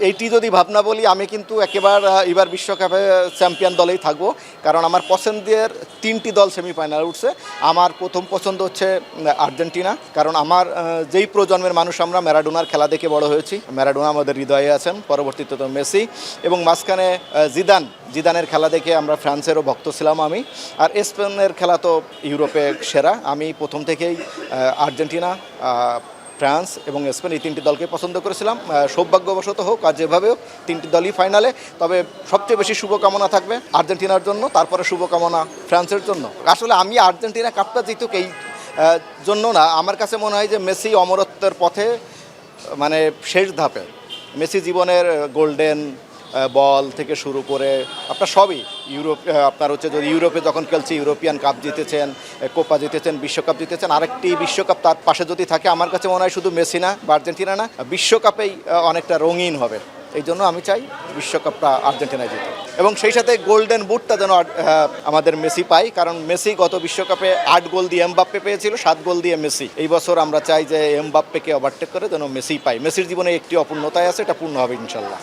এইটি যদি ভাবনা বলি, আমি কিন্তু এবার বিশ্বকাপে চ্যাম্পিয়ন দলেই থাকবো, কারণ আমার পছন্দের 3টি দল সেমিফাইনালে উঠছে। আমার প্রথম পছন্দ হচ্ছে আর্জেন্টিনা, কারণ আমার যেই প্রজন্মের মানুষ আমরা ম্যারাডোনার খেলা দেখে বড় হয়েছি। ম্যারাডোনা আমাদের হৃদয়ে আছেন, পরবর্তীতে তো মেসি, এবং মাঝখানে জিদানের খেলা দেখে আমরা ফ্রান্সেরও ভক্ত ছিলাম আমি। আর স্পেনের খেলা তো ইউরোপে সেরা। আমি প্রথম থেকেই আর্জেন্টিনা, ফ্রান্স এবং স্পেন এই 3টি দলকে পছন্দ করেছিলাম। সৌভাগ্যবশত হোক আর যেভাবে হোক 3টি দলই ফাইনালে। তবে সবচেয়ে বেশি শুভকামনা থাকবে আর্জেন্টিনার জন্য, তারপরে শুভকামনা ফ্রান্সের জন্য। আসলে আমি আর্জেন্টিনা কাপটা জিতুক এই জন্য না, আমার কাছে মনে হয় যে মেসি অমরত্বের পথে, মানে শেষ ধাপে। মেসি জীবনের গোল্ডেন বল থেকে শুরু করে আপনার সবই আপনার হচ্ছে যদি ইউরোপে যখন খেলছি ইউরোপিয়ান কাপ জিতেছেন, কোপা জিতেছেন, বিশ্বকাপ জিতেছেন। আরেকটি বিশ্বকাপ তার পাশে যদি থাকে, আমার কাছে মনে হয় শুধু মেসি না বা আর্জেন্টিনা না, বিশ্বকাপেই অনেকটা রঙিন হবে। এই জন্য আমি চাই বিশ্বকাপটা আর্জেন্টিনায় জিতে, এবং সেই সাথে গোল্ডেন বুটটা যেন আমাদের মেসি পাই, কারণ মেসি গত বিশ্বকাপে 8 গোল দিয়ে এমবাপ্পে পেয়েছিল, 7 গোল দিয়ে মেসি। এই বছর আমরা চাই যে এমবাপ্পেকে ওভারটেক করে যেন মেসি পাই। মেসির জীবনে একটি অপূর্ণতায় আছে, এটা পূর্ণ হবে ইনশাল্লাহ।